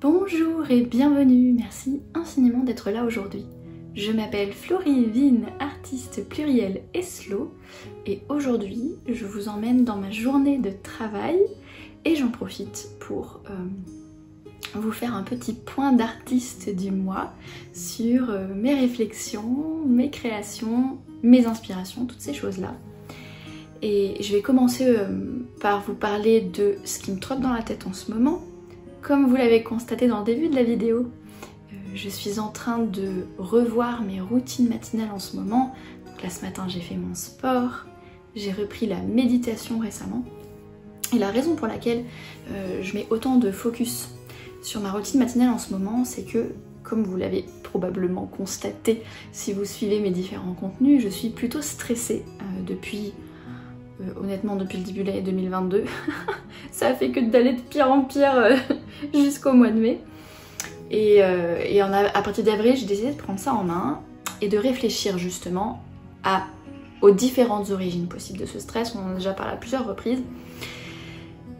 Bonjour et bienvenue, merci infiniment d'être là aujourd'hui. Je m'appelle Florie Vine, artiste pluriel et slow, et aujourd'hui je vous emmène dans ma journée de travail et j'en profite pour vous faire un petit point d'artiste du mois sur mes réflexions, mes créations, mes inspirations, toutes ces choses-là. Et je vais commencer par vous parler de ce qui me trotte dans la tête en ce moment. Comme vous l'avez constaté dans le début de la vidéo, je suis en train de revoir mes routines matinales en ce moment. Donc là ce matin j'ai fait mon sport, j'ai repris la méditation récemment. Et la raison pour laquelle je mets autant de focus sur ma routine matinale en ce moment, c'est que, comme vous l'avez probablement constaté si vous suivez mes différents contenus, je suis plutôt stressée honnêtement depuis le début de l'année 2022. Ça a fait que d'aller de pire en pire jusqu'au mois de mai. Et à partir d'avril, j'ai décidé de prendre ça en main et de réfléchir justement aux différentes origines possibles de ce stress. On en a déjà parlé à plusieurs reprises.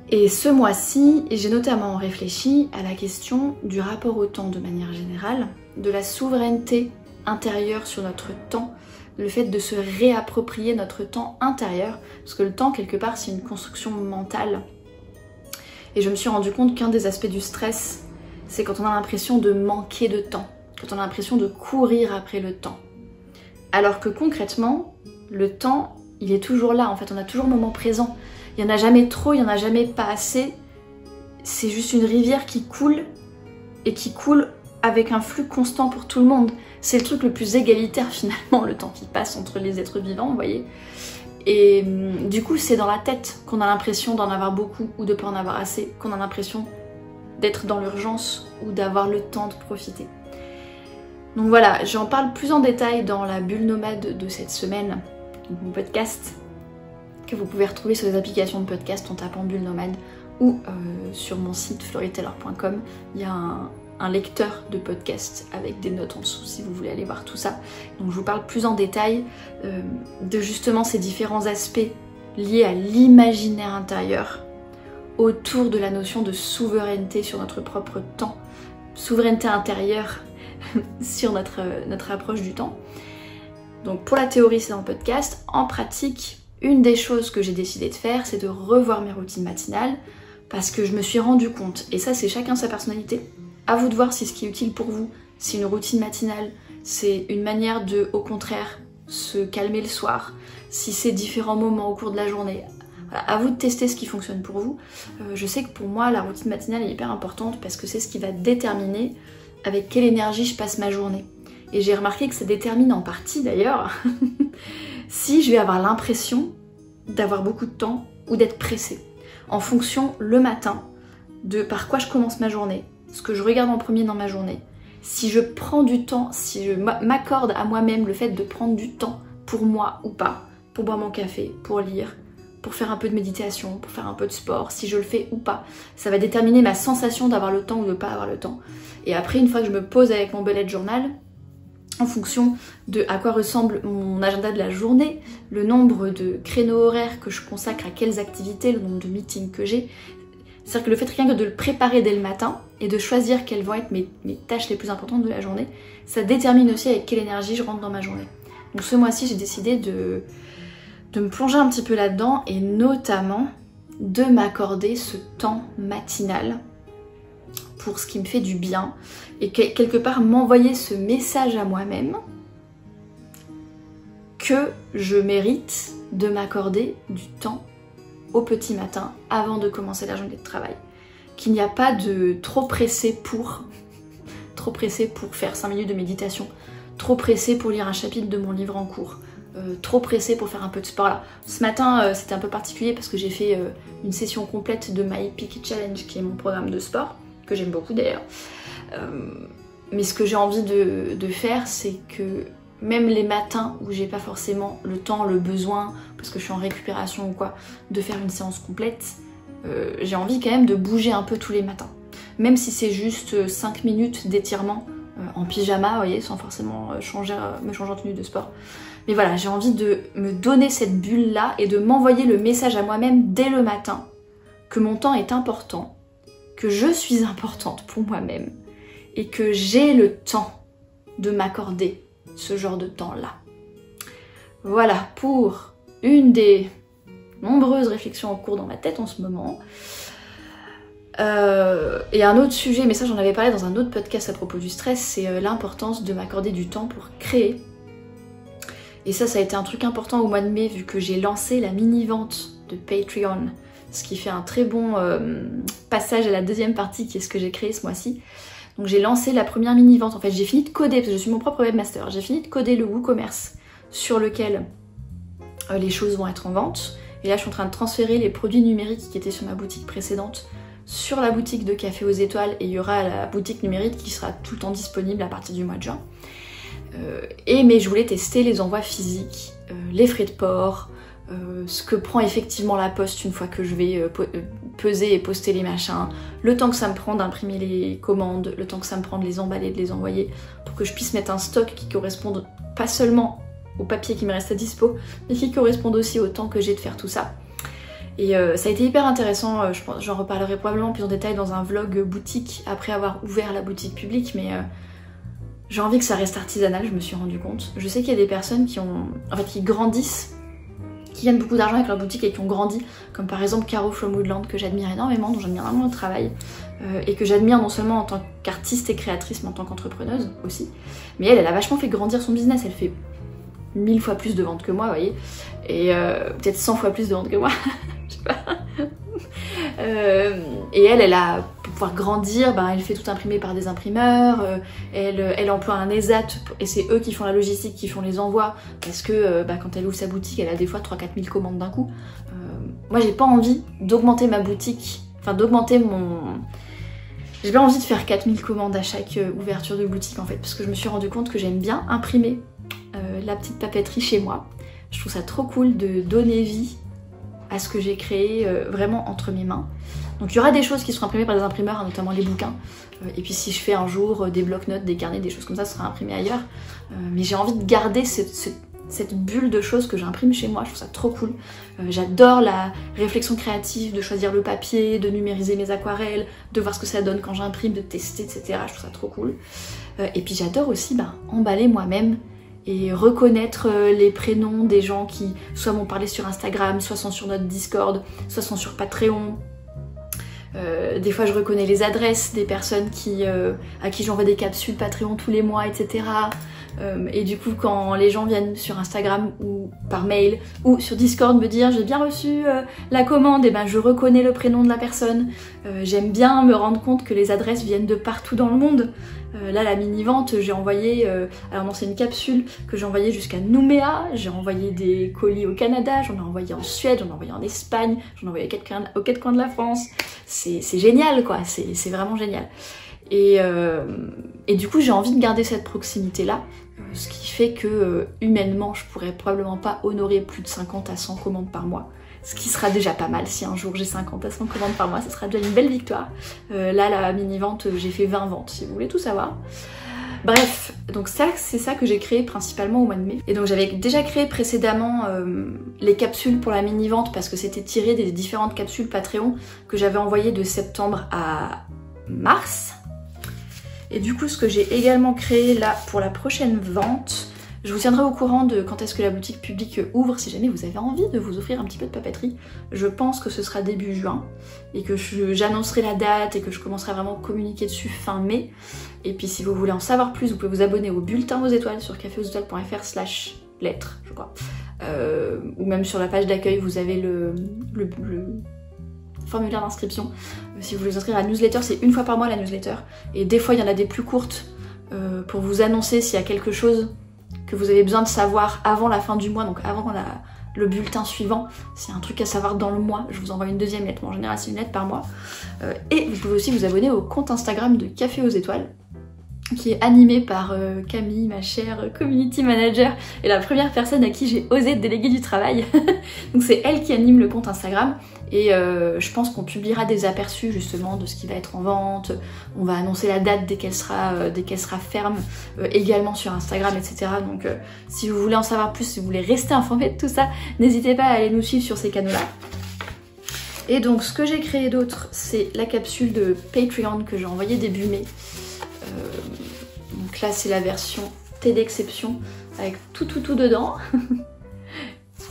Et ce mois-ci, j'ai notamment réfléchi à la question du rapport au temps de manière générale, de la souveraineté intérieure sur notre temps, le fait de se réapproprier notre temps intérieur, parce que le temps, quelque part, c'est une construction mentale. Et je me suis rendu compte qu'un des aspects du stress, c'est quand on a l'impression de manquer de temps, quand on a l'impression de courir après le temps. Alors que concrètement, le temps, il est toujours là, en fait, on a toujours le moment présent. Il n'y en a jamais trop, il n'y en a jamais pas assez. C'est juste une rivière qui coule, et qui coule avec un flux constant pour tout le monde. C'est le truc le plus égalitaire finalement, le temps qui passe entre les êtres vivants, vous voyez. Et du coup, c'est dans la tête qu'on a l'impression d'en avoir beaucoup ou de pas en avoir assez, qu'on a l'impression d'être dans l'urgence ou d'avoir le temps de profiter. Donc voilà, j'en parle plus en détail dans la bulle nomade de cette semaine, mon podcast, que vous pouvez retrouver sur les applications de podcast en tapant bulle nomade ou sur mon site florieteller.com. Il y a un lecteur de podcast avec des notes en dessous si vous voulez aller voir tout ça. Donc je vous parle plus en détail de justement ces différents aspects liés à l'imaginaire intérieur autour de la notion de souveraineté sur notre propre temps, souveraineté intérieure sur notre approche du temps. Donc pour la théorie c'est dans le podcast, en pratique une des choses que j'ai décidé de faire c'est de revoir mes routines matinales parce que je me suis rendu compte, et ça c'est chacun sa personnalité, à vous de voir si ce qui est utile pour vous, c'est une routine matinale, c'est une manière de, au contraire, se calmer le soir, si c'est différents moments au cours de la journée. Voilà, à vous de tester ce qui fonctionne pour vous. Je sais que pour moi, la routine matinale est hyper importante parce que c'est ce qui va déterminer avec quelle énergie je passe ma journée. Et j'ai remarqué que ça détermine en partie d'ailleurs si je vais avoir l'impression d'avoir beaucoup de temps ou d'être pressée. En fonction, le matin, de par quoi je commence ma journée, ce que je regarde en premier dans ma journée, si je prends du temps, si je m'accorde à moi-même le fait de prendre du temps pour moi ou pas, pour boire mon café, pour lire, pour faire un peu de méditation, pour faire un peu de sport, si je le fais ou pas, ça va déterminer ma sensation d'avoir le temps ou de pas avoir le temps. Et après, une fois que je me pose avec mon bullet journal, en fonction de à quoi ressemble mon agenda de la journée, le nombre de créneaux horaires que je consacre à quelles activités, le nombre de meetings que j'ai, c'est-à-dire que le fait rien que de le préparer dès le matin et de choisir quelles vont être mes tâches les plus importantes de la journée, ça détermine aussi avec quelle énergie je rentre dans ma journée. Donc ce mois-ci, j'ai décidé de me plonger un petit peu là-dedans et notamment de m'accorder ce temps matinal pour ce qui me fait du bien et quelque part m'envoyer ce message à moi-même que je mérite de m'accorder du temps au petit matin avant de commencer la journée de travail. Qu'il n'y a pas de trop pressé pour faire 5 minutes de méditation, trop pressé pour lire un chapitre de mon livre en cours, trop pressé pour faire un peu de sport là. Ce matin c'était un peu particulier parce que j'ai fait une session complète de My Peak Challenge qui est mon programme de sport, que j'aime beaucoup d'ailleurs. Mais ce que j'ai envie de faire, c'est que même les matins où j'ai pas forcément le temps, le besoin, parce que je suis en récupération ou quoi, de faire une séance complète, j'ai envie quand même de bouger un peu tous les matins. Même si c'est juste 5 minutes d'étirement en pyjama, vous voyez, sans forcément me changer en tenue de sport. Mais voilà, j'ai envie de me donner cette bulle-là et de m'envoyer le message à moi-même dès le matin que mon temps est important, que je suis importante pour moi-même et que j'ai le temps de m'accorder ce genre de temps-là. Voilà pour une des nombreuses réflexions en cours dans ma tête en ce moment. Et un autre sujet, mais ça j'en avais parlé dans un autre podcast à propos du stress, c'est l'importance de m'accorder du temps pour créer. Et ça a été un truc important au mois de mai vu que j'ai lancé la mini-vente de Patreon, ce qui fait un très bon passage à la deuxième partie qui est ce que j'ai créé ce mois-ci. Donc j'ai lancé la première mini-vente, en fait j'ai fini de coder, parce que je suis mon propre webmaster, j'ai fini de coder le WooCommerce sur lequel les choses vont être en vente. Et là je suis en train de transférer les produits numériques qui étaient sur ma boutique précédente sur la boutique de Café aux Étoiles, et il y aura la boutique numérique qui sera tout le temps disponible à partir du mois de juin. Mais je voulais tester les envois physiques, les frais de port, ce que prend effectivement la poste une fois que je vais peser et poster les machins, le temps que ça me prend d'imprimer les commandes, le temps que ça me prend de les emballer, de les envoyer, pour que je puisse mettre un stock qui corresponde pas seulement au papier qui me reste à dispo, mais qui corresponde aussi au temps que j'ai de faire tout ça. Et ça a été hyper intéressant, j'en reparlerai probablement plus en détail dans un vlog boutique après avoir ouvert la boutique publique, mais j'ai envie que ça reste artisanal, je me suis rendu compte. Je sais qu'il y a des personnes qui grandissent, qui gagnent beaucoup d'argent avec leur boutique et qui ont grandi, comme par exemple Caro from Woodland, que j'admire énormément, dont j'admire vraiment le travail, et que j'admire non seulement en tant qu'artiste et créatrice, mais en tant qu'entrepreneuse aussi. Mais elle a vachement fait grandir son business, elle fait 1000 fois plus de ventes que moi, vous voyez, et peut-être 100 fois plus de ventes que moi, je sais pas. Et elle a, pour pouvoir grandir, elle fait tout imprimer par des imprimeurs, elle emploie un ESAT, et c'est eux qui font la logistique, qui font les envois, parce que quand elle ouvre sa boutique, elle a des fois 3-4 000 commandes d'un coup. Moi j'ai pas envie d'augmenter ma boutique, enfin d'augmenter mon... J'ai pas envie de faire 4000 commandes à chaque ouverture de boutique en fait, parce que je me suis rendu compte que j'aime bien imprimer la petite papeterie chez moi. Je trouve ça trop cool de donner vie à ce que j'ai créé vraiment entre mes mains. Donc il y aura des choses qui seront imprimées par des imprimeurs, notamment les bouquins. Et puis si je fais un jour des bloc-notes, des carnets, des choses comme ça sera imprimé ailleurs. Mais j'ai envie de garder cette bulle de choses que j'imprime chez moi, je trouve ça trop cool. J'adore la réflexion créative, de choisir le papier, de numériser mes aquarelles, de voir ce que ça donne quand j'imprime, de tester, etc. Je trouve ça trop cool. Et puis j'adore aussi emballer moi-même et reconnaître les prénoms des gens qui soit m'ont parlé sur Instagram, soit sont sur notre Discord, soit sont sur Patreon. Des fois je reconnais les adresses des personnes à qui j'envoie des capsules Patreon tous les mois, etc. Et du coup quand les gens viennent sur Instagram ou par mail ou sur Discord me dire j'ai bien reçu la commande, et je reconnais le prénom de la personne. J'aime bien me rendre compte que les adresses viennent de partout dans le monde. Là la mini-vente, j'ai envoyé, alors non c'est une capsule que j'ai envoyée jusqu'à Nouméa, j'ai envoyé des colis au Canada, j'en ai envoyé en Suède, j'en ai envoyé en Espagne, j'en ai envoyé aux quatre coins de la France. C'est génial quoi, c'est vraiment génial. Et du coup j'ai envie de garder cette proximité là, ce qui fait que humainement je pourrais probablement pas honorer plus de 50 à 100 commandes par mois. Ce qui sera déjà pas mal, si un jour j'ai 50 à 100 commandes par mois, ce sera déjà une belle victoire. Là la mini-vente, j'ai fait 20 ventes si vous voulez tout savoir. Bref, donc ça c'est ça que j'ai créé principalement au mois de mai. Et donc j'avais déjà créé précédemment les capsules pour la mini-vente parce que c'était tiré des différentes capsules Patreon que j'avais envoyées de septembre à mars. Et du coup ce que j'ai également créé là pour la prochaine vente, je vous tiendrai au courant de quand est-ce que la boutique publique ouvre si jamais vous avez envie de vous offrir un petit peu de papeterie. Je pense que ce sera début juin et que j'annoncerai la date et que je commencerai vraiment à communiquer dessus fin mai. Et puis si vous voulez en savoir plus, vous pouvez vous abonner au bulletin aux étoiles sur caféauxétoiles.fr/lettres, je crois. Ou même sur la page d'accueil, vous avez le formulaire d'inscription. Si vous voulez vous inscrire à la newsletter, c'est une fois par mois la newsletter. Et des fois, il y en a des plus courtes pour vous annoncer s'il y a quelque chose que vous avez besoin de savoir avant la fin du mois, donc avant le bulletin suivant. S'il y a un truc à savoir dans le mois, je vous envoie une deuxième lettre. En général, c'est une lettre par mois. Et vous pouvez aussi vous abonner au compte Instagram de Café aux Étoiles, qui est animée par Camille, ma chère community manager, et la première personne à qui j'ai osé déléguer du travail. Donc c'est elle qui anime le compte Instagram, et je pense qu'on publiera des aperçus justement de ce qui va être en vente. On va annoncer la date dès qu'elle sera ferme, également sur Instagram, etc. Donc si vous voulez en savoir plus, si vous voulez rester informé de tout ça, n'hésitez pas à aller nous suivre sur ces canaux-là. Et donc ce que j'ai créé d'autre, c'est la capsule de Patreon que j'ai envoyée début mai. Donc là c'est la version thé d'exception avec tout dedans.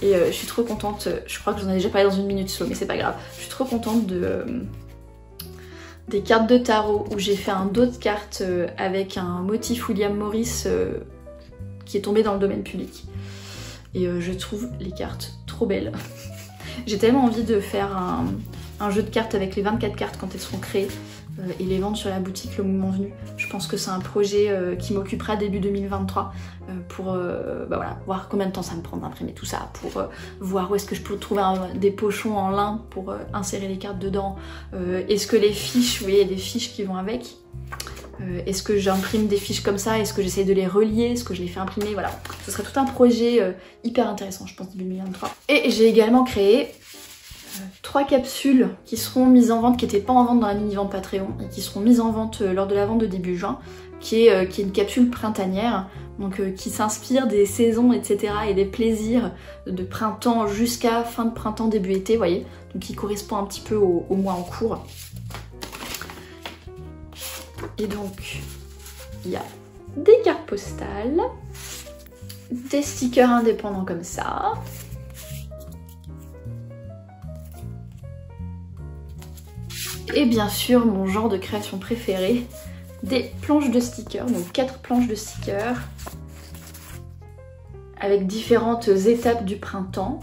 Et je suis trop contente, je crois que j'en ai déjà parlé dans une minute slow mais c'est pas grave. Je suis trop contente des cartes de tarot où j'ai fait un dos de cartes avec un motif William Morris qui est tombé dans le domaine public. Et je trouve les cartes trop belles. J'ai tellement envie de faire un jeu de cartes avec les 24 cartes quand elles seront créées et les vendre sur la boutique le moment venu. Je pense que c'est un projet qui m'occupera début 2023 pour bah voilà, voir combien de temps ça me prend d'imprimer tout ça, pour voir où est-ce que je peux trouver des pochons en lin pour insérer les cartes dedans. Est-ce que les fiches, vous voyez, les fiches qui vont avec, est-ce que j'imprime des fiches comme ça, est-ce que j'essaie de les relier, est-ce que je les fais imprimer, voilà. Ce sera tout un projet hyper intéressant, je pense, début 2023. Et j'ai également créé 3 capsules qui seront mises en vente, qui n'étaient pas en vente dans la mini-vente Patreon, et qui seront mises en vente lors de la vente de début juin, qui est une capsule printanière, donc qui s'inspire des saisons, etc. et des plaisirs de printemps jusqu'à fin de printemps, début été, vous voyez, donc qui correspond un petit peu au mois en cours. Et donc, il y a des cartes postales, des stickers indépendants comme ça, et bien sûr, mon genre de création préféré, des planches de stickers, donc 4 planches de stickers, avec différentes étapes du printemps.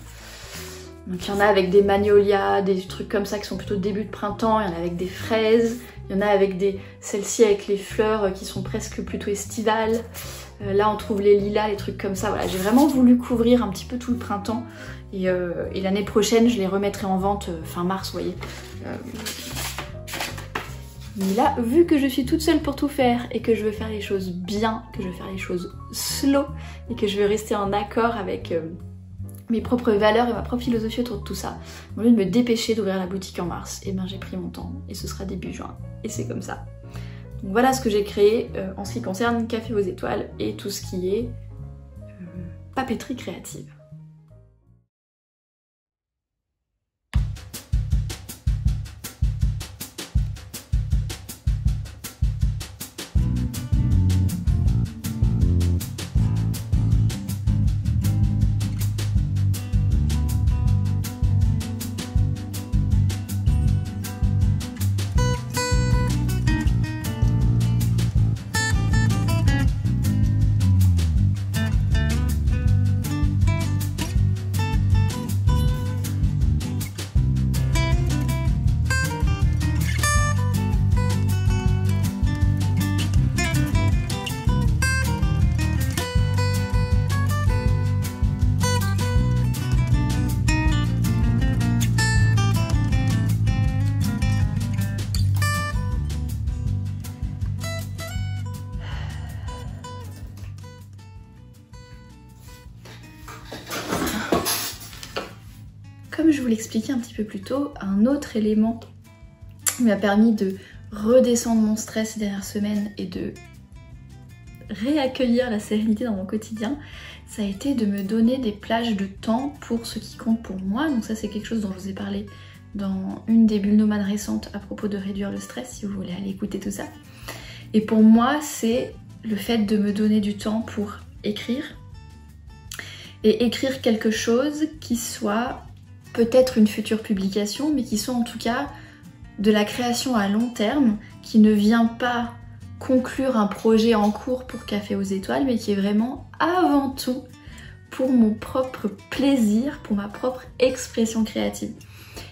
Donc il y en a avec des magnolias, des trucs comme ça qui sont plutôt début de printemps, il y en a avec des fraises, il y en a avec celles-ci avec les fleurs qui sont presque plutôt estivales. Là on trouve les lilas, les trucs comme ça, voilà. J'ai vraiment voulu couvrir un petit peu tout le printemps et l'année prochaine je les remettrai en vente fin mars, vous voyez. Mais là, vu que je suis toute seule pour tout faire et que je veux faire les choses bien, que je veux faire les choses slow et que je veux rester en accord avec mes propres valeurs et ma propre philosophie autour de tout ça, au lieu de me dépêcher d'ouvrir la boutique en mars, et ben j'ai pris mon temps et ce sera début juin et c'est comme ça. Donc voilà ce que j'ai créé en ce qui concerne Café aux étoiles et tout ce qui est papeterie créative. Comme je vous l'expliquais un petit peu plus tôt, un autre élément qui m'a permis de redescendre mon stress ces dernières semaines et de réaccueillir la sérénité dans mon quotidien, ça a été de me donner des plages de temps pour ce qui compte pour moi. Donc ça c'est quelque chose dont je vous ai parlé dans une des bulles nomades récentes à propos de réduire le stress, si vous voulez aller écouter tout ça. Et pour moi c'est le fait de me donner du temps pour écrire. Et écrire quelque chose qui soit peut-être une future publication, mais qui soit en tout cas de la création à long terme, qui ne vient pas conclure un projet en cours pour Café aux étoiles, mais qui est vraiment avant tout pour mon propre plaisir, pour ma propre expression créative.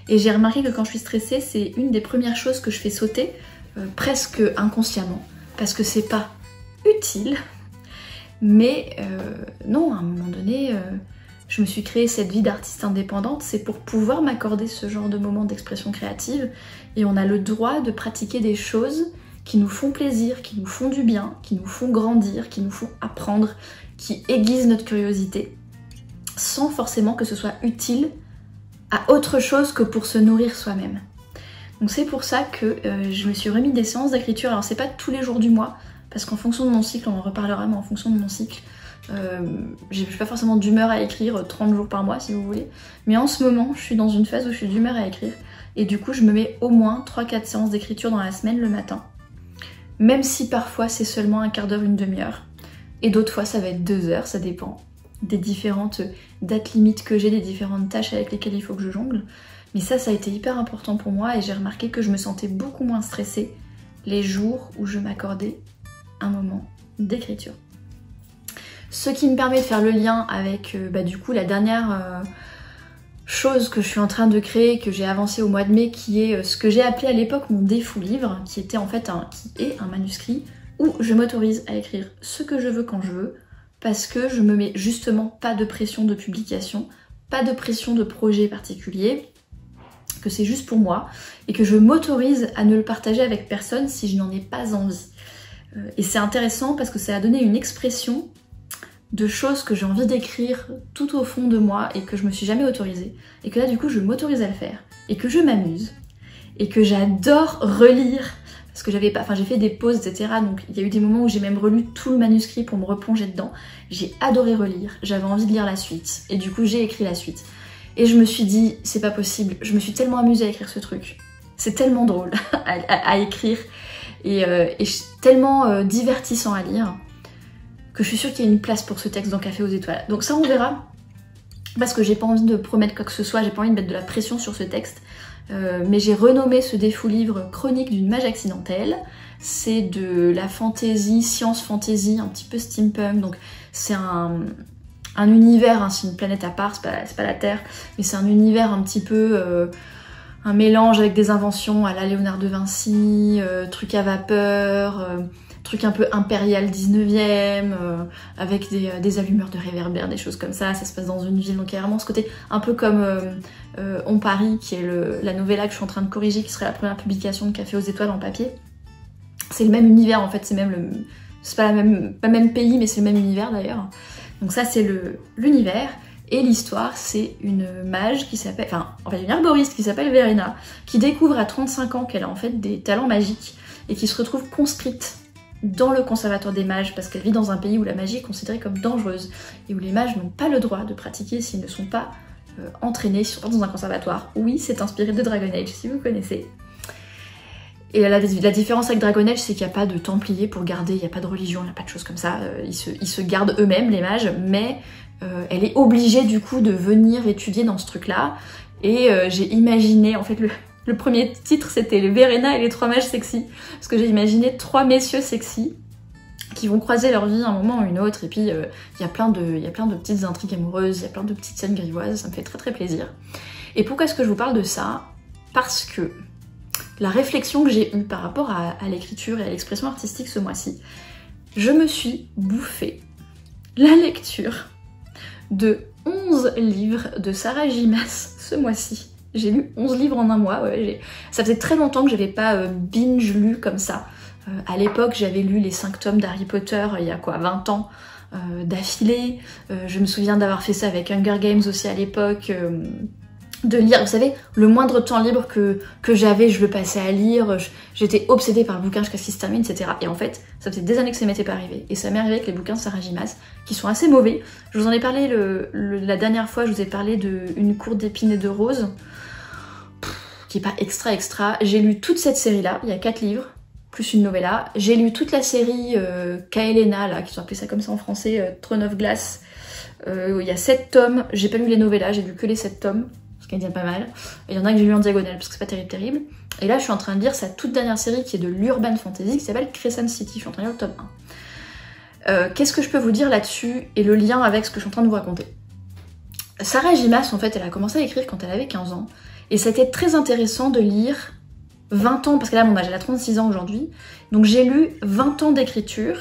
Et j'ai remarqué que quand je suis stressée, c'est une des premières choses que je fais sauter, presque inconsciemment, parce que c'est pas utile, mais non, à un moment donné, je me suis créé cette vie d'artiste indépendante, c'est pour pouvoir m'accorder ce genre de moments d'expression créative, et on a le droit de pratiquer des choses qui nous font plaisir, qui nous font du bien, qui nous font grandir, qui nous font apprendre, qui aiguisent notre curiosité, sans forcément que ce soit utile à autre chose que pour se nourrir soi-même. Donc c'est pour ça que je me suis remis des séances d'écriture. Alors c'est pas tous les jours du mois, parce qu'en fonction de mon cycle, on en reparlera, mais en fonction de mon cycle, j'ai pas forcément d'humeur à écrire 30 jours par mois si vous voulez. Mais en ce moment, je suis dans une phase où je suis d'humeur à écrire. Et du coup, je me mets au moins 3-4 séances d'écriture dans la semaine le matin. Même si parfois c'est seulement un quart d'heure, une demi-heure. Et d'autres fois ça va être 2 heures, ça dépend des différentes dates limites que j'ai, des différentes tâches avec lesquelles il faut que je jongle. Mais ça a été hyper important pour moi et j'ai remarqué que je me sentais beaucoup moins stressée les jours où je m'accordais un moment d'écriture. Ce qui me permet de faire le lien avec du coup la dernière chose que je suis en train de créer, que j'ai avancé au mois de mai, qui est ce que j'ai appelé à l'époque mon défou livre, qui était en fait un manuscrit où je m'autorise à écrire ce que je veux quand je veux, parce que je me mets justement pas de pression de publication, pas de pression de projet particulier, que c'est juste pour moi, et que je m'autorise à ne le partager avec personne si je n'en ai pas envie. Et c'est intéressant parce que ça a donné une expression de choses que j'ai envie d'écrire tout au fond de moi et que je me suis jamais autorisée. Et que là du coup je m'autorise à le faire, et que je m'amuse, et que j'adore relire. Parce que j'ai fait des pauses, etc. Donc il y a eu des moments où j'ai même relu tout le manuscrit pour me replonger dedans. J'ai adoré relire, j'avais envie de lire la suite. Et du coup j'ai écrit la suite. Et je me suis dit, c'est pas possible, je me suis tellement amusée à écrire ce truc. C'est tellement drôle à écrire et tellement divertissant à lire que je suis sûre qu'il y a une place pour ce texte dans Café aux étoiles. Donc ça on verra, parce que j'ai pas envie de promettre quoi que ce soit, j'ai pas envie de mettre de la pression sur ce texte. Mais j'ai renommé ce défou livre Chronique d'une mage accidentelle. C'est de la fantasy, science fantasy, un petit peu steampunk. Donc c'est un univers, hein, c'est une planète à part, c'est pas la Terre, mais c'est un univers un petit peu un mélange avec des inventions à la Léonard de Vinci, truc à vapeur, truc un peu impérial 19e, avec des allumeurs de réverbères, des choses comme ça. Ça se passe dans une ville, donc il y a vraiment ce côté un peu comme On Paris, qui est la novella que je suis en train de corriger, qui serait la première publication de Café aux étoiles en papier. C'est le même univers en fait, c'est pas le même pays, mais c'est le même univers d'ailleurs. Donc ça c'est l'univers, et l'histoire c'est une mage qui s'appelle, une arboriste qui s'appelle Verena, qui découvre à 35 ans qu'elle a en fait des talents magiques, et qui se retrouve conscrite dans le conservatoire des mages, parce qu'elle vit dans un pays où la magie est considérée comme dangereuse, et où les mages n'ont pas le droit de pratiquer s'ils ne sont pas entraînés dans un conservatoire. Oui, c'est inspiré de Dragon Age, si vous connaissez. Et la différence avec Dragon Age, c'est qu'il n'y a pas de templiers pour garder, il n'y a pas de religion, il n'y a pas de choses comme ça. Ils se gardent eux-mêmes, les mages, mais elle est obligée du coup de venir étudier dans ce truc-là. Et j'ai imaginé, en fait, le premier titre c'était le Verena et les 3 mages sexy. Parce que j'ai imaginé 3 messieurs sexy qui vont croiser leur vie à un moment ou une autre. Et puis il y a plein de petites intrigues amoureuses, il y a plein de petites scènes grivoises, ça me fait très très plaisir. Et pourquoi est-ce que je vous parle de ça? Parce que la réflexion que j'ai eue par rapport à l'écriture et à l'expression artistique ce mois-ci, je me suis bouffé la lecture de 11 livres de Sarah J. Maas ce mois-ci. J'ai lu 11 livres en un mois, ouais, ça faisait très longtemps que j'avais pas binge lu comme ça. À l'époque, j'avais lu les 5 tomes d'Harry Potter, il y a quoi, 20 ans d'affilée. Je me souviens d'avoir fait ça avec Hunger Games aussi à l'époque. De lire, vous savez, le moindre temps libre que j'avais, je le passais à lire, j'étais obsédée par le bouquin jusqu'à ce qu'il se termine, etc. Et en fait, ça faisait des années que ça m'était pas arrivé. Et ça m'est arrivé avec les bouquins de Sarah J. Maas, qui sont assez mauvais. Je vous en ai parlé la dernière fois, je vous ai parlé d'une cour d'épines et de roses, qui est pas extra. J'ai lu toute cette série-là, il y a 4 livres, plus une novella. J'ai lu toute la série Kaelena, là, qui ont appelé ça comme ça en français, Throne of Glass. Il y a 7 tomes, j'ai pas lu les novellas, j'ai lu que les 7 tomes. Ce qui est pas mal. Il y en a que j'ai lu en diagonale parce que c'est pas terrible. Et là je suis en train de lire sa toute dernière série qui est de l'urban fantasy qui s'appelle Crescent City. Je suis en train de lire le tome 1. Qu'est-ce que je peux vous dire là-dessus et le lien avec ce que je suis en train de vous raconter? Sarah J. Maas en fait elle a commencé à écrire quand elle avait 15 ans et c'était très intéressant de lire 20 ans, parce que là mon âge, elle a 36 ans aujourd'hui, donc j'ai lu 20 ans d'écriture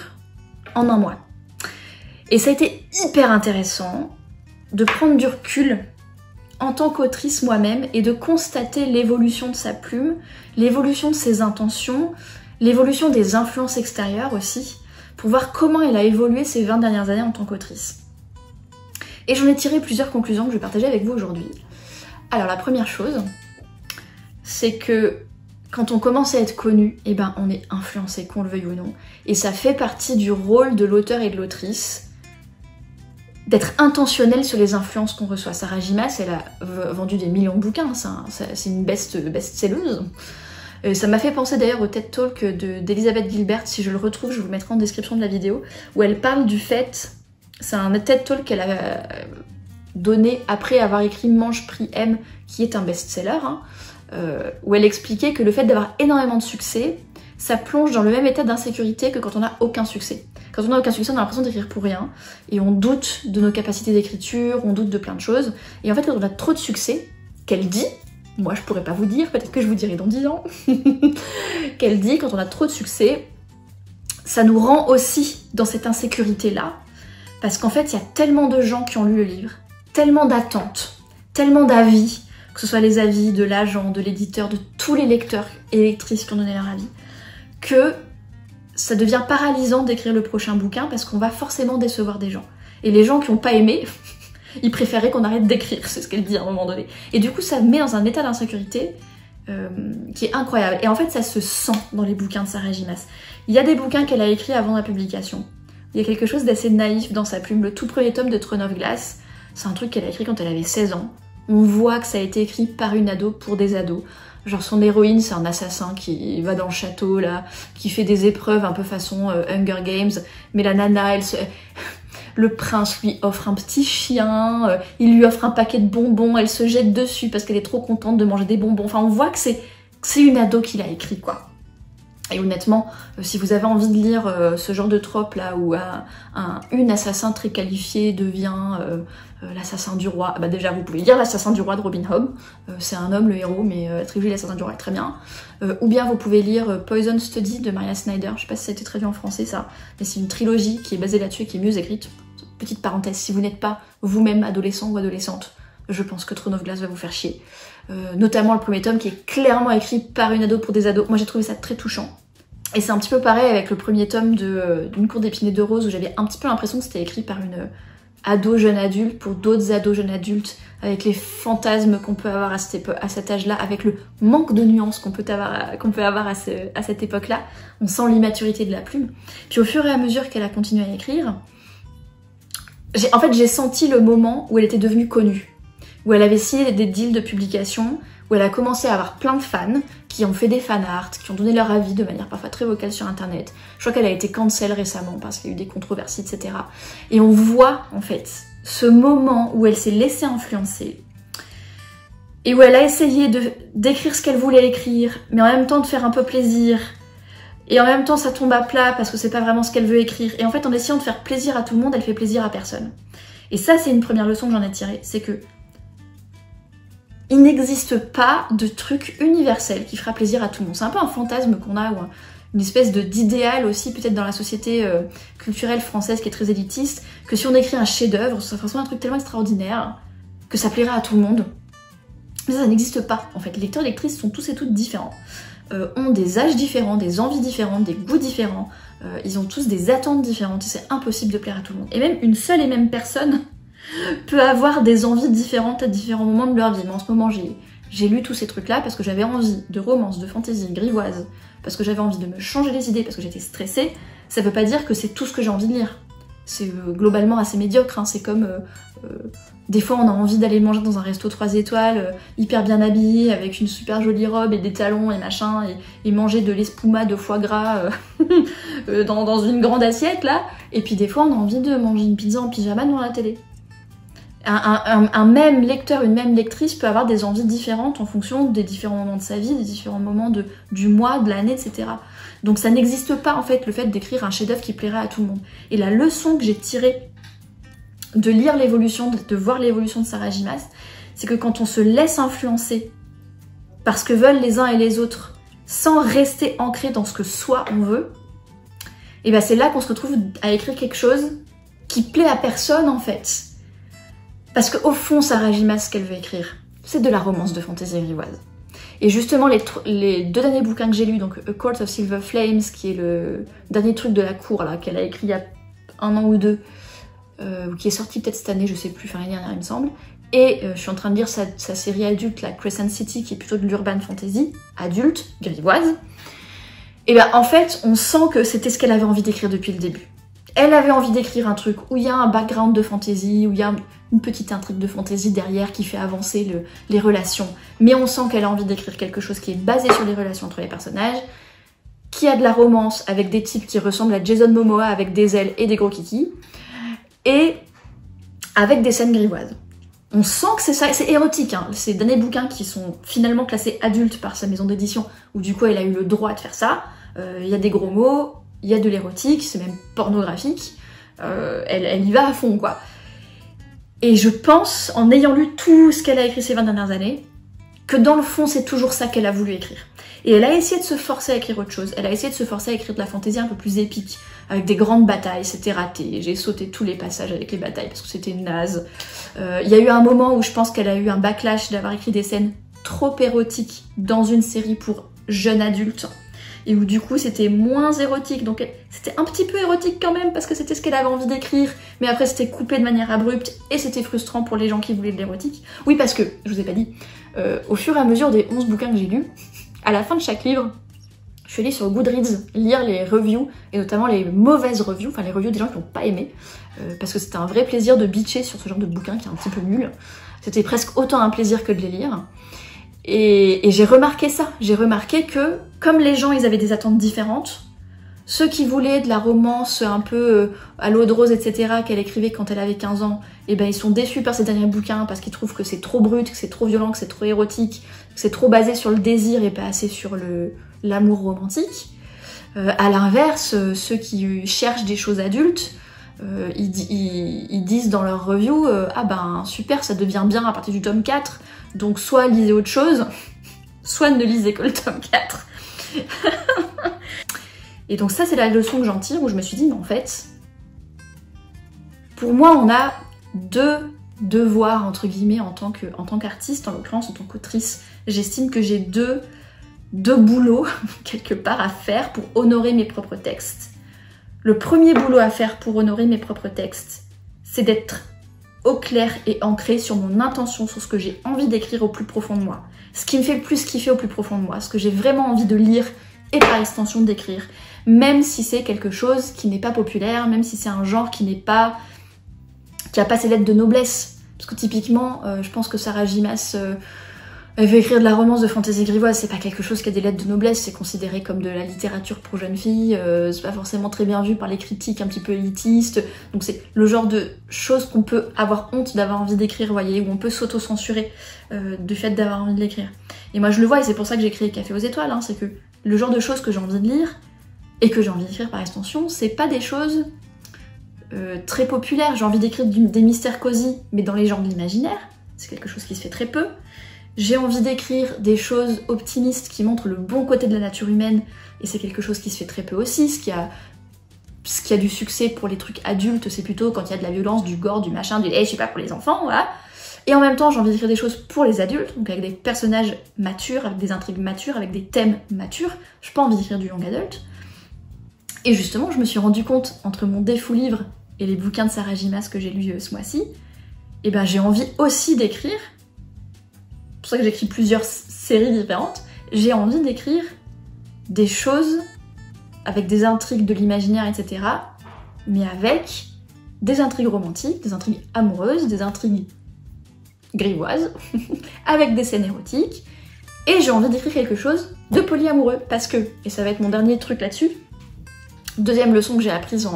en un mois. Et ça a été hyper intéressant de prendre du recul en tant qu'autrice moi-même et de constater l'évolution de sa plume, l'évolution de ses intentions, l'évolution des influences extérieures aussi, pour voir comment elle a évolué ces 20 dernières années en tant qu'autrice. Et j'en ai tiré plusieurs conclusions que je vais partager avec vous aujourd'hui. Alors la première chose, c'est que quand on commence à être connu, eh ben on est influencé, qu'on le veuille ou non. Et ça fait partie du rôle de l'auteur et de l'autrice d'être intentionnel sur les influences qu'on reçoit. Sarah J. Maas, elle a vendu des millions de bouquins, c'est une best-selleuse. Ça m'a fait penser d'ailleurs au TED Talk d'Elizabeth Gilbert, si je le retrouve, je vous le mettrai en description de la vidéo, où elle parle du fait, c'est un TED Talk qu'elle a donné après avoir écrit Mange, Prie, Aime, qui est un best-seller, hein, où elle expliquait que le fait d'avoir énormément de succès, ça plonge dans le même état d'insécurité que quand on n'a aucun succès. Quand on n'a aucun succès, on a l'impression d'écrire pour rien, et on doute de nos capacités d'écriture, on doute de plein de choses, et en fait quand on a trop de succès, qu'elle dit, moi je pourrais pas vous dire, peut-être que je vous dirai dans 10 ans, qu'elle dit quand on a trop de succès, ça nous rend aussi dans cette insécurité-là, parce qu'en fait il y a tellement de gens qui ont lu le livre, tellement d'attentes, tellement d'avis, que ce soit les avis de l'agent, de l'éditeur, de tous les lecteurs et lectrices qui ont donné leur avis, que ça devient paralysant d'écrire le prochain bouquin parce qu'on va forcément décevoir des gens. Et les gens qui n'ont pas aimé, ils préféraient qu'on arrête d'écrire, c'est ce qu'elle dit à un moment donné. Et du coup, ça met dans un état d'insécurité qui est incroyable. Et en fait, ça se sent dans les bouquins de Sarah J. Maas. Il y a des bouquins qu'elle a écrits avant la publication. Il y a quelque chose d'assez naïf dans sa plume. Le tout premier tome de Throne of Glass, c'est un truc qu'elle a écrit quand elle avait 16 ans. On voit que ça a été écrit par une ado pour des ados. Genre son héroïne, c'est un assassin qui va dans le château, là, qui fait des épreuves un peu façon Hunger Games. Mais la nana, le prince lui offre un petit chien, il lui offre un paquet de bonbons, elle se jette dessus parce qu'elle est trop contente de manger des bonbons. Enfin, on voit que c'est une ado qui l'a écrit, quoi. Et honnêtement, si vous avez envie de lire ce genre de trope là où une assassin très qualifiée devient l'assassin du roi, bah déjà vous pouvez lire l'assassin du roi de Robin Hood, c'est un homme le héros, mais la trilogie l'assassin du roi est très bien. Ou bien vous pouvez lire Poison Study de Maria Snyder, je sais pas si ça a été traduit en français ça, mais c'est une trilogie qui est basée là-dessus et qui est mieux écrite. Petite parenthèse, si vous n'êtes pas vous-même adolescent ou adolescente, je pense que Throne of Glass va vous faire chier. Notamment le premier tome qui est clairement écrit par une ado pour des ados. Moi j'ai trouvé ça très touchant. Et c'est un petit peu pareil avec le premier tome d'une cour d'épinay de rose où j'avais un petit peu l'impression que c'était écrit par une ado jeune adulte pour d'autres ados jeunes adultes, avec les fantasmes qu'on peut avoir à cet âge-là, avec le manque de nuances qu'on peut avoir à cette époque-là. On sent l'immaturité de la plume. Puis au fur et à mesure qu'elle a continué à écrire, en fait j'ai senti le moment où elle était devenue connue, où elle avait signé des deals de publication, où elle a commencé à avoir plein de fans qui ont fait des fanarts, qui ont donné leur avis de manière parfois très vocale sur internet. Je crois qu'elle a été cancel récemment parce qu'il y a eu des controverses, etc. Et on voit en fait ce moment où elle s'est laissée influencer et où elle a essayé d'écrire ce qu'elle voulait écrire, mais en même temps de faire un peu plaisir. Et en même temps ça tombe à plat parce que c'est pas vraiment ce qu'elle veut écrire. Et en fait en essayant de faire plaisir à tout le monde, elle fait plaisir à personne. Et ça c'est une première leçon que j'en ai tirée, c'est que il n'existe pas de truc universel qui fera plaisir à tout le monde. C'est un peu un fantasme qu'on a, ou une espèce d'idéal aussi, peut-être dans la société culturelle française qui est très élitiste, que si on écrit un chef-d'œuvre, ça sera un truc tellement extraordinaire que ça plaira à tout le monde. Mais ça n'existe pas, en fait. Les lecteurs et lectrices sont tous et toutes différents, ont des âges différents, des envies différentes, des goûts différents, ils ont tous des attentes différentes, et c'est impossible de plaire à tout le monde. Et même une seule et même personne peut avoir des envies différentes à différents moments de leur vie. Mais en ce moment, j'ai lu tous ces trucs-là parce que j'avais envie de romance, de fantaisie, grivoise, parce que j'avais envie de me changer les idées, parce que j'étais stressée. Ça veut pas dire que c'est tout ce que j'ai envie de lire. C'est globalement assez médiocre, hein. C'est comme... des fois, on a envie d'aller manger dans un resto 3 étoiles, hyper bien habillé, avec une super jolie robe et des talons et machin, et manger de l'espuma de foie gras dans une grande assiette, là. Et puis des fois, on a envie de manger une pizza en pyjama devant la télé. Un même lecteur, une même lectrice peut avoir des envies différentes en fonction des différents moments de sa vie, des différents moments du mois, de l'année, etc. Donc ça n'existe pas en fait le fait d'écrire un chef-d'œuvre qui plaira à tout le monde. Et la leçon que j'ai tirée de lire l'évolution, de voir l'évolution de Sarah J. Maas, c'est que quand on se laisse influencer par ce que veulent les uns et les autres, sans rester ancré dans ce que soi on veut, et ben c'est là qu'on se retrouve à écrire quelque chose qui plaît à personne en fait. Parce qu'au fond, Sarah J. Maas, ce qu'elle veut écrire, c'est de la romance de fantaisie grivoise. Et justement, les 2 derniers bouquins que j'ai lus, donc A Court of Silver Flames, qui est le dernier truc de la cour là qu'elle a écrit il y a 1 an ou 2, ou qui est sorti peut-être cette année, je sais plus, enfin l'année dernière il me semble. Et je suis en train de lire sa série adulte, la Crescent City, qui est plutôt de l'urban fantasy, adulte, grivoise. Et ben en fait, on sent que c'était ce qu'elle avait envie d'écrire depuis le début. Elle avait envie d'écrire un truc où il y a un background de fantasy, où il y a une petite intrigue de fantasy derrière qui fait avancer les relations. Mais on sent qu'elle a envie d'écrire quelque chose qui est basé sur les relations entre les personnages, qui a de la romance avec des types qui ressemblent à Jason Momoa avec des ailes et des gros kikis, et avec des scènes grivoises. On sent que c'est ça, c'est érotique, hein. Ces derniers bouquins qui sont finalement classés adultes par sa maison d'édition, où du coup elle a eu le droit de faire ça. Il y a des gros mots, il y a de l'érotique, c'est même pornographique. Elle y va à fond, quoi. Et je pense, en ayant lu tout ce qu'elle a écrit ces 20 dernières années, que dans le fond c'est toujours ça qu'elle a voulu écrire. Et elle a essayé de se forcer à écrire autre chose. Elle a essayé de se forcer à écrire de la fantaisie un peu plus épique, avec des grandes batailles. C'était raté. J'ai sauté tous les passages avec les batailles parce que c'était naze. Il y a eu un moment où je pense qu'elle a eu un backlash d'avoir écrit des scènes trop érotiques dans une série pour jeunes adultes. Et où du coup c'était moins érotique. Donc c'était un petit peu érotique quand même parce que c'était ce qu'elle avait envie d'écrire. Mais après c'était coupé de manière abrupte et c'était frustrant pour les gens qui voulaient de l'érotique. Oui, parce que, je vous ai pas dit, au fur et à mesure des 11 bouquins que j'ai lus, à la fin de chaque livre, je suis allée sur Goodreads lire les reviews, et notamment les mauvaises reviews, enfin les reviews des gens qui n'ont pas aimé, parce que c'était un vrai plaisir de bitcher sur ce genre de bouquin qui est un petit peu nul. C'était presque autant un plaisir que de les lire. Et j'ai remarqué ça, j'ai remarqué que, comme les gens ils avaient des attentes différentes, ceux qui voulaient de la romance un peu à l'eau de rose, etc., qu'elle écrivait quand elle avait 15 ans, et ben ils sont déçus par ces derniers bouquins parce qu'ils trouvent que c'est trop brut, que c'est trop violent, que c'est trop érotique, que c'est trop basé sur le désir et pas assez sur l'amour romantique. À l'inverse, ceux qui cherchent des choses adultes, ils disent dans leur review ah ben super, ça devient bien à partir du tome 4, donc soit lisez autre chose, soit ne lisez que le tome 4. Et donc ça c'est la leçon que j'en tire, où je me suis dit mais en fait, pour moi on a 2 devoirs entre guillemets en tant qu'artiste, en l'occurrence en tant qu'autrice. J'estime que j'ai deux boulots quelque part à faire pour honorer mes propres textes. Le premier boulot à faire pour honorer mes propres textes, c'est d'être au clair et ancré sur mon intention, sur ce que j'ai envie d'écrire au plus profond de moi. Ce qui me fait le plus kiffer au plus profond de moi, ce que j'ai vraiment envie de lire et par extension d'écrire. Même si c'est quelque chose qui n'est pas populaire, même si c'est un genre qui a pas ses lettres de noblesse. Parce que typiquement, je pense que Sarah Gimas, elle veut écrire de la romance de fantasy grivoise, c'est pas quelque chose qui a des lettres de noblesse, c'est considéré comme de la littérature pour jeunes filles, c'est pas forcément très bien vu par les critiques un petit peu élitistes, donc c'est le genre de choses qu'on peut avoir honte d'avoir envie d'écrire, vous voyez, où on peut s'auto-censurer du fait d'avoir envie de l'écrire. Et moi je le vois, et c'est pour ça que j'ai créé Café aux étoiles, hein, c'est que le genre de choses que j'ai envie de lire, et que j'ai envie d'écrire par extension, c'est pas des choses très populaires. J'ai envie d'écrire des mystères cosy, mais dans les genres de l'imaginaire, c'est quelque chose qui se fait très peu. J'ai envie d'écrire des choses optimistes qui montrent le bon côté de la nature humaine, et c'est quelque chose qui se fait très peu aussi. Ce qui a du succès pour les trucs adultes, c'est plutôt quand il y a de la violence, du gore, du machin, du je sais pas, pour les enfants, voilà. Et en même temps, j'ai envie d'écrire des choses pour les adultes, donc avec des personnages matures, avec des intrigues matures, avec des thèmes matures. J'ai pas envie d'écrire du young adult. Et justement, je me suis rendu compte, entre mon défou livre et les bouquins de Sarah Gimas que j'ai lus ce mois-ci, et ben j'ai envie aussi d'écrire, c'est pour ça que j'écris plusieurs séries différentes, j'ai envie d'écrire des choses avec des intrigues de l'imaginaire, etc., mais avec des intrigues romantiques, des intrigues amoureuses, des intrigues grivoises, avec des scènes érotiques, et j'ai envie d'écrire quelque chose de polyamoureux, parce que, et ça va être mon dernier truc là-dessus, deuxième leçon que j'ai apprise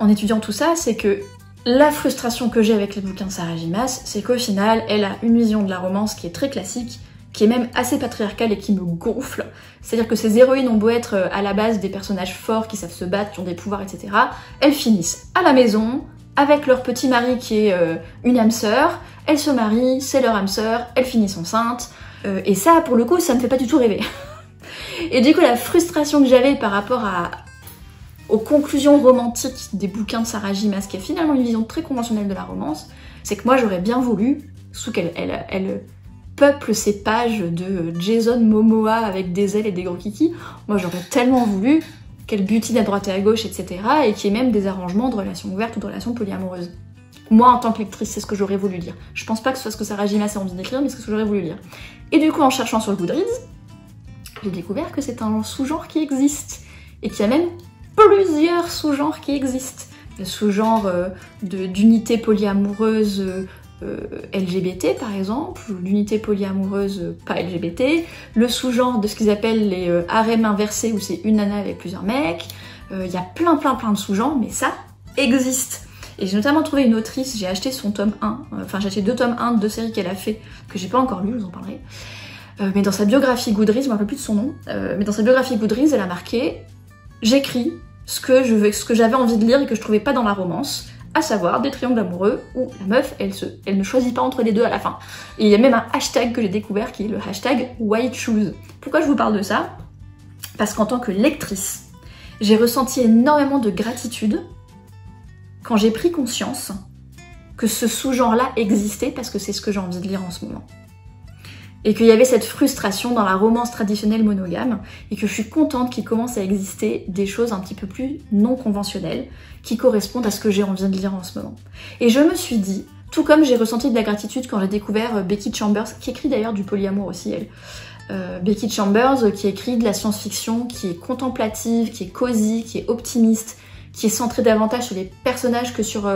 en étudiant tout ça, c'est que la frustration que j'ai avec les bouquins de Sarah Gimas, c'est qu'au final, elle a une vision de la romance qui est très classique, qui est même assez patriarcale et qui me gonfle. C'est-à-dire que ces héroïnes ont beau être à la base des personnages forts qui savent se battre, qui ont des pouvoirs, etc. Elles finissent à la maison, avec leur petit mari qui est une âme sœur, elles se marient, c'est leur âme sœur, elles finissent enceintes, et ça, pour le coup, ça me fait pas du tout rêver. Et du coup, la frustration que j'avais par rapport aux conclusions romantiques des bouquins de Sarah Gimas, qui a finalement une vision très conventionnelle de la romance, c'est que moi j'aurais bien voulu, surtout qu'elle peuple ces pages de Jason Momoa avec des ailes et des gros kikis. Moi j'aurais tellement voulu qu'elle butine à droite et à gauche, etc. et qu'il y ait même des arrangements de relations ouvertes ou de relations polyamoureuses. Moi en tant que lectrice, c'est ce que j'aurais voulu lire. Je pense pas que ce soit ce que Sarah J. Maas a envie d'écrire, mais c'est ce que j'aurais voulu lire. Et du coup en cherchant sur Goodreads, j'ai découvert que c'est un sous-genre qui existe. Et qu'il y a même plusieurs sous-genres qui existent. Le sous-genre d'unité polyamoureuse LGBT par exemple, ou l'unité polyamoureuse pas LGBT, le sous-genre de ce qu'ils appellent les harems inversés où c'est une nana avec plusieurs mecs, il y a plein de sous-genres, mais ça existe. Et j'ai notamment trouvé une autrice, j'ai acheté son tome 1, enfin j'ai acheté 2 tomes 1 de 2 séries qu'elle a fait, que j'ai pas encore lu, je vous en parlerai. Mais dans sa biographie Goodreads, je me rappelle plus de son nom, mais dans sa biographie Goodreads, elle a marqué « J'écris ce que j'avais envie de lire et que je trouvais pas dans la romance », à savoir des triangles amoureux où la meuf, elle ne choisit pas entre les deux à la fin. Et il y a même un hashtag que j'ai découvert qui est le hashtag #WhyChoose. Pourquoi je vous parle de ça? Parce qu'en tant que lectrice, j'ai ressenti énormément de gratitude quand j'ai pris conscience que ce sous-genre-là existait parce que c'est ce que j'ai envie de lire en ce moment. Et qu'il y avait cette frustration dans la romance traditionnelle monogame, et que je suis contente qu'il commence à exister des choses un petit peu plus non conventionnelles, qui correspondent à ce que j'ai envie de lire en ce moment. Et je me suis dit, tout comme j'ai ressenti de la gratitude quand j'ai découvert Becky Chambers, qui écrit d'ailleurs du polyamour aussi elle, Becky Chambers qui écrit de la science-fiction, qui est contemplative, qui est cosy, qui est optimiste, qui est centré davantage sur les personnages que sur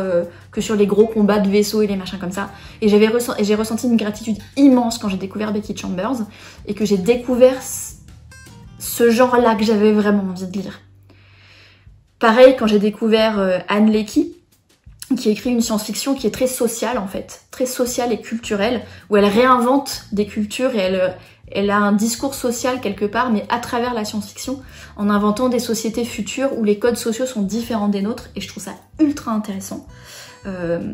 les gros combats de vaisseaux et les machins comme ça. Et j'ai ressenti une gratitude immense quand j'ai découvert Becky Chambers et que j'ai découvert ce genre-là que j'avais vraiment envie de lire. Pareil quand j'ai découvert Ann Leckie, qui écrit une science-fiction qui est très sociale en fait, très sociale et culturelle, où elle réinvente des cultures et elle a un discours social quelque part, mais à travers la science-fiction, en inventant des sociétés futures où les codes sociaux sont différents des nôtres, et je trouve ça ultra intéressant.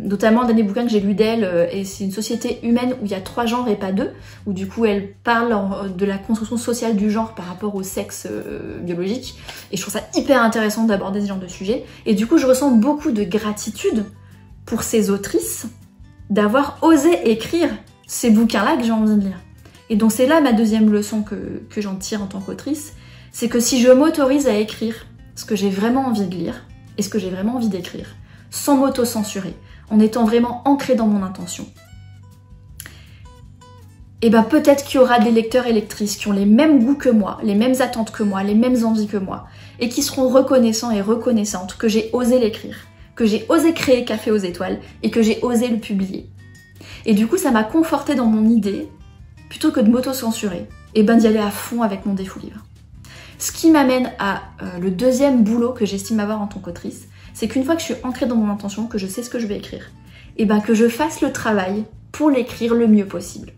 Notamment un dernier bouquin que j'ai lu d'elle, et c'est une société humaine où il y a 3 genres et pas 2, où du coup elle parle de la construction sociale du genre par rapport au sexe biologique, et je trouve ça hyper intéressant d'aborder ce genre de sujet, et du coup je ressens beaucoup de gratitude pour ces autrices d'avoir osé écrire ces bouquins-là que j'ai envie de lire. Et donc c'est là ma deuxième leçon que j'en tire en tant qu'autrice, c'est que si je m'autorise à écrire ce que j'ai vraiment envie de lire, et ce que j'ai vraiment envie d'écrire, sans m'auto-censurer, en étant vraiment ancrée dans mon intention, et ben peut-être qu'il y aura des lecteurs et lectrices qui ont les mêmes goûts que moi, les mêmes attentes que moi, les mêmes envies que moi, et qui seront reconnaissants et reconnaissantes que j'ai osé l'écrire, que j'ai osé créer Café aux étoiles, et que j'ai osé le publier. Et du coup ça m'a confortée dans mon idée, plutôt que de m'auto-censurer, et ben d'y aller à fond avec mon défaut livre. Ce qui m'amène à le deuxième boulot que j'estime avoir en tant qu'autrice, c'est qu'une fois que je suis ancrée dans mon intention, que je sais ce que je vais écrire, et ben que je fasse le travail pour l'écrire le mieux possible.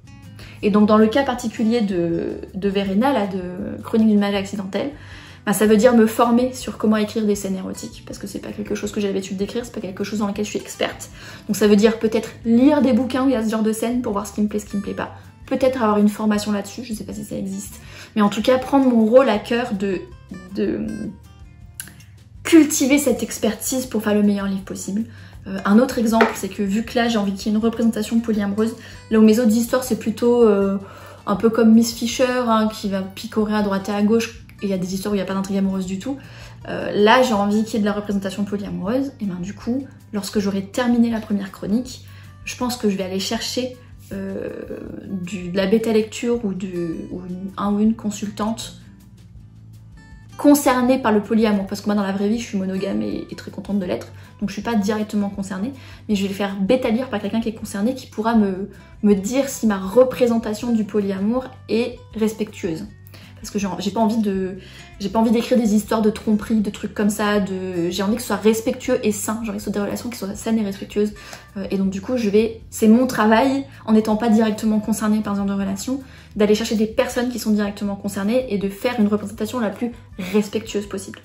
Et donc dans le cas particulier de Verena, là, de Chronique d'une magie accidentelle, ben ça veut dire me former sur comment écrire des scènes érotiques, parce que c'est pas quelque chose que j'ai l'habitude d'écrire, c'est pas quelque chose dans lequel je suis experte. Donc ça veut dire peut-être lire des bouquins où il y a ce genre de scènes pour voir ce qui me plaît, ce qui me plaît pas. Peut-être avoir une formation là-dessus, je sais pas si ça existe. Mais en tout cas, prendre mon rôle à cœur de cultiver cette expertise pour faire le meilleur livre possible. Un autre exemple, c'est que vu que là, j'ai envie qu'il y ait une représentation polyamoureuse, là où mes autres histoires, c'est plutôt un peu comme Miss Fisher, hein, qui va picorer à droite et à gauche, et il y a des histoires où il n'y a pas d'intrigue amoureuse du tout. Là, j'ai envie qu'il y ait de la représentation polyamoureuse, et ben du coup, lorsque j'aurai terminé la première chronique, je pense que je vais aller chercher de la bêta lecture ou une consultante concernée par le polyamour, parce que moi dans la vraie vie je suis monogame et très contente de l'être, donc je suis pas directement concernée, mais je vais le faire bêta lire par quelqu'un qui est concerné, qui pourra me dire si ma représentation du polyamour est respectueuse. Parce que j'ai pas envie d'écrire des histoires de tromperie, de trucs comme ça, j'ai envie que ce soit respectueux et sain, j'ai envie que ce soit des relations qui soient saines et respectueuses. Et donc du coup, c'est mon travail, en n'étant pas directement concernée par ce genre de relation, d'aller chercher des personnes qui sont directement concernées et de faire une représentation la plus respectueuse possible.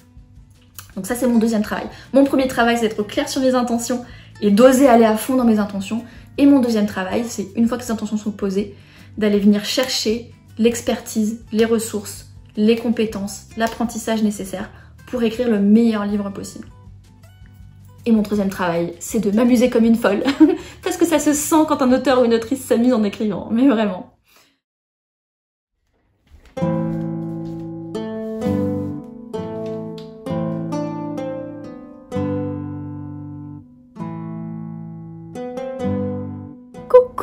Donc ça, c'est mon deuxième travail. Mon premier travail, c'est d'être clair sur mes intentions et d'oser aller à fond dans mes intentions. Et mon deuxième travail, c'est une fois que ces intentions sont posées, d'aller venir chercher l'expertise, les ressources, les compétences, l'apprentissage nécessaire pour écrire le meilleur livre possible. Et mon troisième travail, c'est de m'amuser comme une folle, parce que ça se sent quand un auteur ou une autrice s'amuse en écrivant, mais vraiment.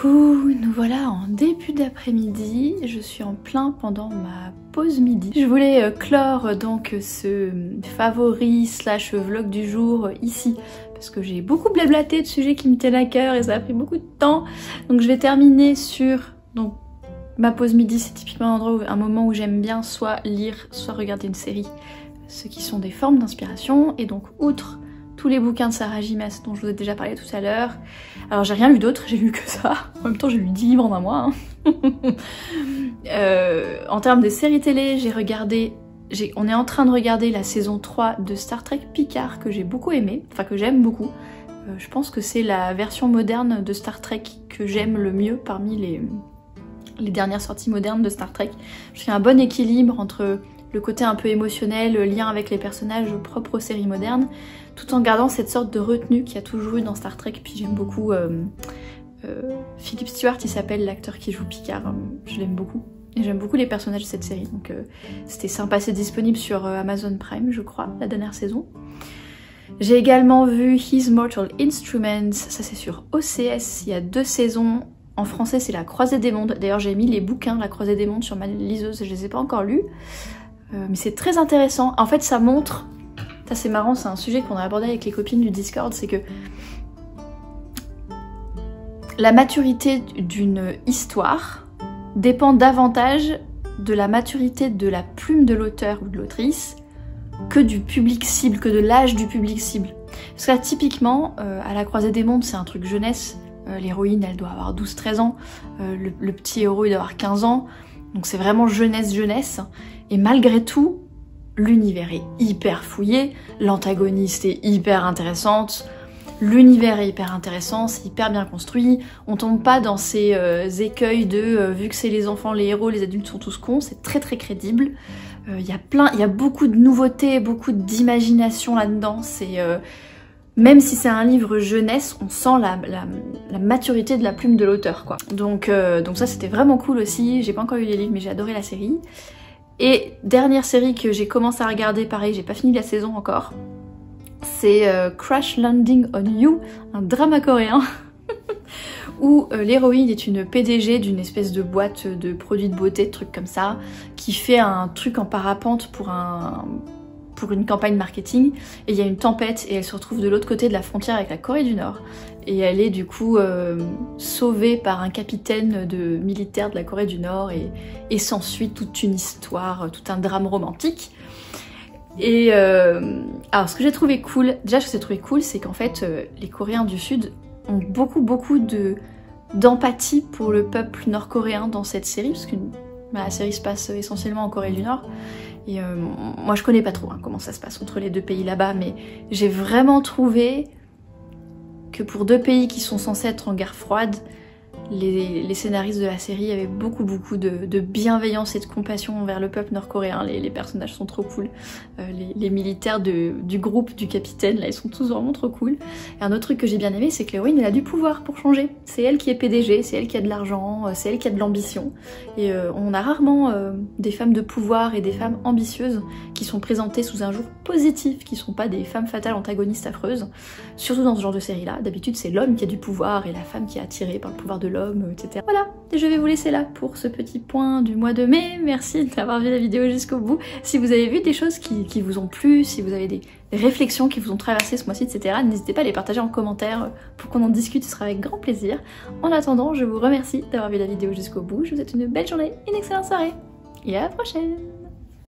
Coucou, nous voilà en début d'après-midi, je suis en plein pendant ma pause midi. Je voulais clore donc ce favori slash vlog du jour ici parce que j'ai beaucoup blablaté de sujets qui me tiennent à cœur et ça a pris beaucoup de temps. Donc je vais terminer sur donc ma pause midi, c'est typiquement un moment où j'aime bien soit lire, soit regarder une série, ce qui sont des formes d'inspiration. Et donc outre tous les bouquins de Sarah J. Maas dont je vous ai déjà parlé tout à l'heure. Alors j'ai rien lu d'autre, j'ai lu que ça. En même temps j'ai lu 10 livres en un mois. Hein. En termes de séries télé, on est en train de regarder la saison 3 de Star Trek Picard que j'ai beaucoup aimé, enfin que j'aime beaucoup. Je pense que c'est la version moderne de Star Trek que j'aime le mieux parmi les dernières sorties modernes de Star Trek. Je trouve qu'il y a un bon équilibre entre le côté un peu émotionnel, le lien avec les personnages propres aux séries modernes, tout en gardant cette sorte de retenue qu'il y a toujours eu dans Star Trek. Puis j'aime beaucoup Philip Stewart, il s'appelle l'acteur qui joue Picard, je l'aime beaucoup. Et j'aime beaucoup les personnages de cette série, donc c'était sympa, c'est disponible sur Amazon Prime je crois, la dernière saison. J'ai également vu His Mortal Instruments, ça c'est sur OCS, il y a 2 saisons. En français c'est La Croisée des Mondes, d'ailleurs j'ai mis les bouquins La Croisée des Mondes sur ma liseuse, je les ai pas encore lus. Mais c'est très intéressant, en fait ça montre, ça c'est marrant, c'est un sujet qu'on a abordé avec les copines du Discord, c'est que la maturité d'une histoire dépend davantage de la maturité de la plume de l'auteur ou de l'autrice que du public cible, que de l'âge du public cible. Parce que là typiquement, à La Croisée des Mondes c'est un truc jeunesse, l'héroïne elle doit avoir 12-13 ans, le petit héros il doit avoir 15 ans, donc c'est vraiment jeunesse, et malgré tout, l'univers est hyper fouillé, l'antagoniste est hyper intéressante, l'univers est hyper intéressant, c'est hyper bien construit, on tombe pas dans ces écueils de vu que c'est les enfants, les héros, les adultes sont tous cons, c'est très très crédible. Il y a beaucoup de nouveautés, beaucoup d'imagination là-dedans, c'est... même si c'est un livre jeunesse, on sent la maturité de la plume de l'auteur, quoi. Donc ça c'était vraiment cool aussi, j'ai pas encore lu les livres mais j'ai adoré la série. Et dernière série que j'ai commencé à regarder, pareil, j'ai pas fini la saison encore, c'est Crash Landing on You, un drama coréen où l'héroïne est une PDG d'une espèce de boîte de produits de beauté, de trucs comme ça, qui fait un truc en parapente pour une campagne marketing, et il y a une tempête et elle se retrouve de l'autre côté de la frontière avec la Corée du Nord, et elle est du coup sauvée par un capitaine de militaire de la Corée du Nord, et s'ensuit toute une histoire, tout un drame romantique. Et alors ce que j'ai trouvé cool, déjà ce que j'ai trouvé cool, c'est qu'en fait les Coréens du Sud ont beaucoup d'empathie pour le peuple nord-coréen dans cette série, parce que la série se passe essentiellement en Corée du Nord. Et moi je connais pas trop comment ça se passe entre les deux pays là-bas, mais j'ai vraiment trouvé que pour 2 pays qui sont censés être en guerre froide, les scénaristes de la série avaient beaucoup de bienveillance et de compassion envers le peuple nord-coréen. Les personnages sont trop cool. Les militaires du groupe du capitaine, là, ils sont tous vraiment trop cool. Et un autre truc que j'ai bien aimé, c'est que l'héroïne, elle a du pouvoir pour changer. C'est elle qui est PDG, c'est elle qui a de l'argent, c'est elle qui a de l'ambition. Et on a rarement des femmes de pouvoir et des femmes ambitieuses qui sont présentées sous un jour positif, qui sont pas des femmes fatales antagonistes affreuses. Surtout dans ce genre de série-là. D'habitude, c'est l'homme qui a du pouvoir et la femme qui est attirée par le pouvoir de l'homme, etc. Voilà, et je vais vous laisser là pour ce petit point du mois de mai. Merci d'avoir vu la vidéo jusqu'au bout. Si vous avez vu des choses qui vous ont plu, si vous avez des réflexions qui vous ont traversé ce mois-ci, etc., n'hésitez pas à les partager en commentaire pour qu'on en discute, ce sera avec grand plaisir. En attendant, je vous remercie d'avoir vu la vidéo jusqu'au bout. Je vous souhaite une belle journée, une excellente soirée, et à la prochaine!